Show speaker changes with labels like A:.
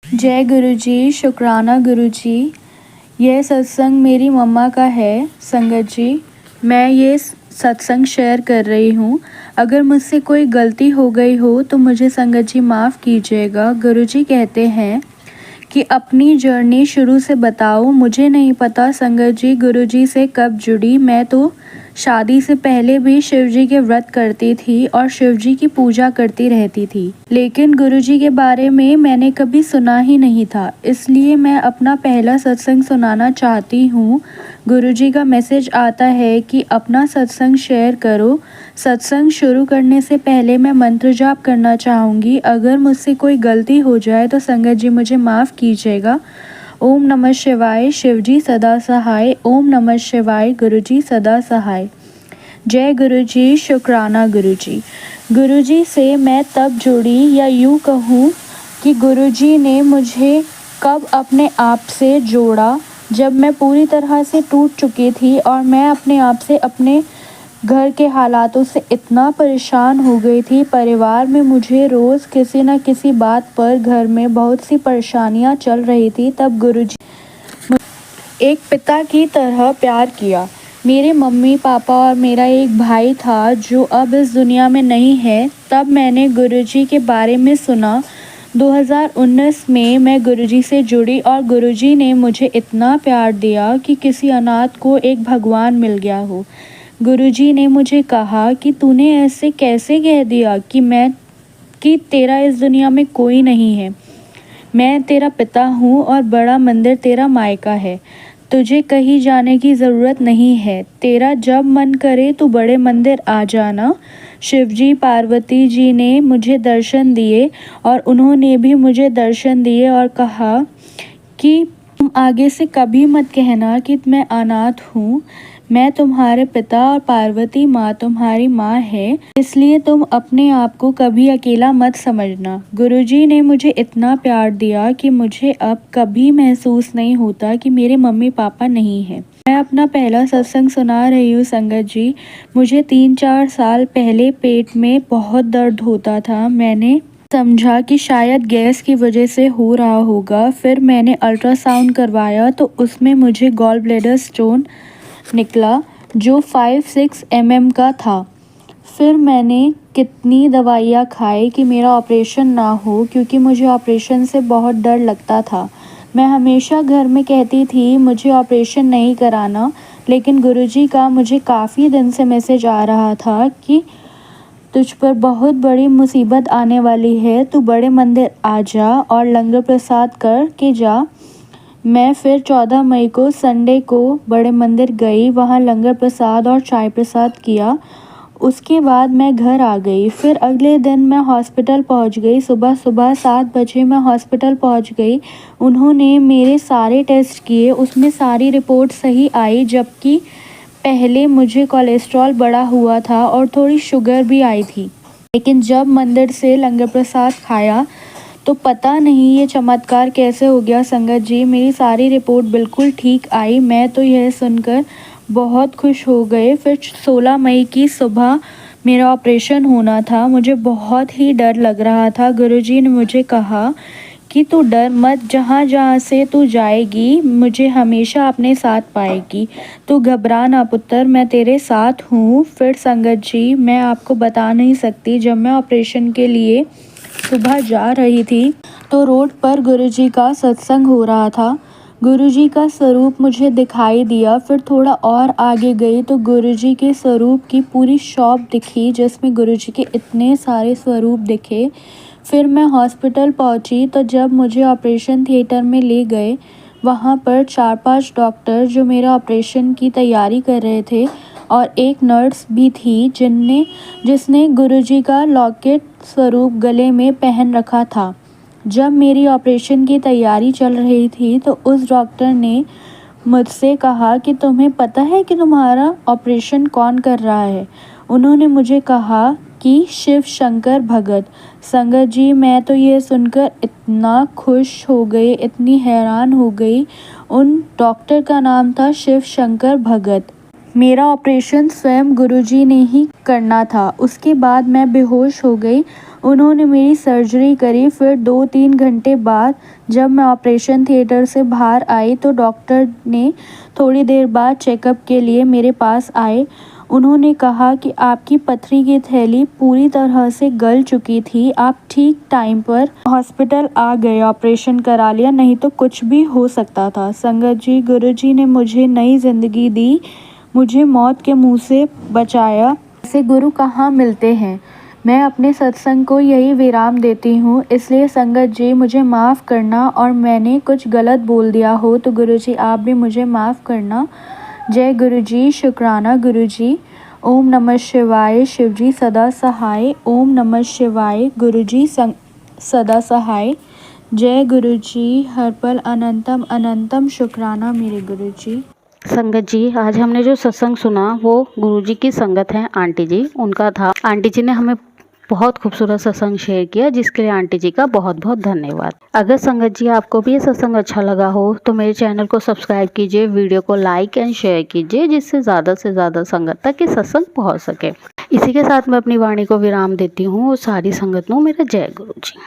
A: जय गुरुजी, शुक्राना गुरुजी। यह सत्संग मेरी मम्मा का है संगत जी। मैं ये सत्संग शेयर कर रही हूँ। अगर मुझसे कोई गलती हो गई हो तो मुझे संगत जी माफ़ कीजिएगा। गुरुजी कहते हैं कि अपनी जर्नी शुरू से बताओ। मुझे नहीं पता संगत जी गुरुजी से कब जुड़ी। मैं तो शादी से पहले भी शिवजी के व्रत करती थी और शिवजी की पूजा करती रहती थी, लेकिन गुरुजी के बारे में मैंने कभी सुना ही नहीं था। इसलिए मैं अपना पहला सत्संग सुनाना चाहती हूँ। गुरुजी का मैसेज आता है कि अपना सत्संग शेयर करो। सत्संग शुरू करने से पहले मैं मंत्र जाप करना चाहूँगी। अगर मुझसे कोई गलती हो जाए तो संगत जी मुझे माफ़ कीजिएगा। ओम नमः शिवाय, शिवजी सदा सहाय। ओम नमः शिवाय, गुरुजी सदा सहाय। जय गुरुजी, शुक्राना गुरुजी। गुरुजी से मैं तब जुड़ी, या यूँ कहूँ कि गुरुजी ने मुझे कब अपने आप से जोड़ा, जब मैं पूरी तरह से टूट चुकी थी और मैं अपने आप से, अपने घर के हालातों से इतना परेशान हो गई थी। परिवार में मुझे रोज़ किसी न किसी बात पर घर में बहुत सी परेशानियां चल रही थी। तब गुरुजी एक पिता की तरह प्यार किया। मेरे मम्मी पापा और मेरा एक भाई था जो अब इस दुनिया में नहीं है। तब मैंने गुरुजी के बारे में सुना। 2019 में मैं गुरुजी से जुड़ी और गुरुजी ने मुझे इतना प्यार दिया कि किसी अनाथ को एक भगवान मिल गया हो। गुरुजी ने मुझे कहा कि तूने ऐसे कैसे कह दिया कि तेरा इस दुनिया में कोई नहीं है। मैं तेरा पिता हूँ और बड़ा मंदिर तेरा मायका है। तुझे कहीं जाने की ज़रूरत नहीं है। तेरा जब मन करे तो बड़े मंदिर आ जाना। शिवजी पार्वती जी ने मुझे दर्शन दिए और उन्होंने भी मुझे दर्शन दिए और कहा कि तुम आगे से कभी मत कहना कि मैं अनाथ हूँ। मैं तुम्हारे पिता और पार्वती माँ तुम्हारी माँ है, इसलिए तुम अपने आप को कभी अकेला मत समझना। गुरुजी ने मुझे इतना प्यार दिया कि मुझे अब कभी महसूस नहीं होता कि मेरे मम्मी पापा नहीं हैं। मैं अपना पहला सत्संग सुना रही हूँ संगत जी। मुझे 3-4 साल पहले पेट में बहुत दर्द होता था। मैंने समझा कि शायद गैस की वजह से हो रहा होगा। फिर मैंने अल्ट्रासाउंड करवाया तो उसमें मुझे गॉल ब्लैडर स्टोन निकला जो 5-6 mm का था। फिर मैंने कितनी दवाइयाँ खाई कि मेरा ऑपरेशन ना हो, क्योंकि मुझे ऑपरेशन से बहुत डर लगता था। मैं हमेशा घर में कहती थी मुझे ऑपरेशन नहीं कराना, लेकिन गुरुजी का मुझे काफ़ी दिन से मैसेज आ रहा था कि तुझ पर बहुत बड़ी मुसीबत आने वाली है। तू बड़े मंदिर आ जा और लंगर प्रसाद कर के जा। मैं फिर 14 मई को संडे को बड़े मंदिर गई, वहाँ लंगर प्रसाद और चाय प्रसाद किया। उसके बाद मैं घर आ गई। फिर अगले दिन मैं हॉस्पिटल पहुँच गई। सुबह 7 बजे मैं हॉस्पिटल पहुँच गई। उन्होंने मेरे सारे टेस्ट किए, उसमें सारी रिपोर्ट सही आई। जबकि पहले मुझे कोलेस्ट्रॉल बढ़ा हुआ था और थोड़ी शुगर भी आई थी। लेकिन जब मंदिर से लंगर प्रसाद खाया तो पता नहीं ये चमत्कार कैसे हो गया संगत जी, मेरी सारी रिपोर्ट बिल्कुल ठीक आई। मैं तो यह सुनकर बहुत खुश हो गए। फिर 16 मई की सुबह मेरा ऑपरेशन होना था। मुझे बहुत ही डर लग रहा था। गुरुजी ने मुझे कहा कि तू डर मत, जहाँ जहाँ से तू जाएगी मुझे हमेशा अपने साथ पाएगी। तू घबरा ना पुत्र, मैं तेरे साथ हूँ। फिर संगत जी मैं आपको बता नहीं सकती, जब मैं ऑपरेशन के लिए सुबह जा रही थी तो रोड पर गुरुजी का सत्संग हो रहा था। गुरुजी का स्वरूप मुझे दिखाई दिया। फिर थोड़ा और आगे गई तो गुरुजी के स्वरूप की पूरी शॉप दिखी, जिसमें गुरुजी के इतने सारे स्वरूप दिखे। फिर मैं हॉस्पिटल पहुंची तो जब मुझे ऑपरेशन थिएटर में ले गए, वहां पर 4-5 डॉक्टर जो मेरा ऑपरेशन की तैयारी कर रहे थे और एक नर्स भी थी जिसने गुरुजी का लॉकेट स्वरूप गले में पहन रखा था। जब मेरी ऑपरेशन की तैयारी चल रही थी तो उस डॉक्टर ने मुझसे कहा कि तुम्हें पता है कि तुम्हारा ऑपरेशन कौन कर रहा है। उन्होंने मुझे कहा कि शिव शंकर भगत। संगत जी मैं तो ये सुनकर इतना खुश हो गई, इतनी हैरान हो गई। उन डॉक्टर का नाम था शिव शंकर भगत। मेरा ऑपरेशन स्वयं गुरुजी ने ही करना था। उसके बाद मैं बेहोश हो गई। उन्होंने मेरी सर्जरी करी। फिर 2-3 घंटे बाद जब मैं ऑपरेशन थिएटर से बाहर आई तो डॉक्टर ने थोड़ी देर बाद चेकअप के लिए मेरे पास आए। उन्होंने कहा कि आपकी पथरी की थैली पूरी तरह से गल चुकी थी, आप ठीक टाइम पर हॉस्पिटल आ गए, ऑपरेशन करा लिया, नहीं तो कुछ भी हो सकता था। संगत जी, गुरुजी ने मुझे नई ज़िंदगी दी, मुझे मौत के मुंह से बचाया। ऐसे गुरु कहाँ मिलते हैं। मैं अपने सत्संग को यही विराम देती हूँ। इसलिए संगत जी मुझे माफ़ करना, और मैंने कुछ गलत बोल दिया हो तो गुरुजी आप भी मुझे माफ़ करना। जय गुरुजी, शुक्राना गुरुजी। ओम नमः शिवाय, शिवजी सदा सहाय। ओम नमः शिवाय, गुरुजी सदा सहाय। जय गुरुजी, हर पल अनंतम अनंतम शुक्राना मेरे गुरुजी।
B: संगत जी, आज हमने जो सत्संग सुना वो गुरुजी की संगत है आंटी जी उनका था। आंटी जी ने हमें बहुत खूबसूरत सत्संग शेयर किया, जिसके लिए आंटी जी का बहुत बहुत धन्यवाद। अगर संगत जी आपको भी ये सत्संग अच्छा लगा हो तो मेरे चैनल को सब्सक्राइब कीजिए, वीडियो को लाइक एंड शेयर कीजिए, जिससे ज़्यादा से ज़्यादा संगत तक ये सत्संग पहुँच सके। इसी के साथ मैं अपनी वाणी को विराम देती हूँ और सारी संगत को मेरा जय गुरु जी।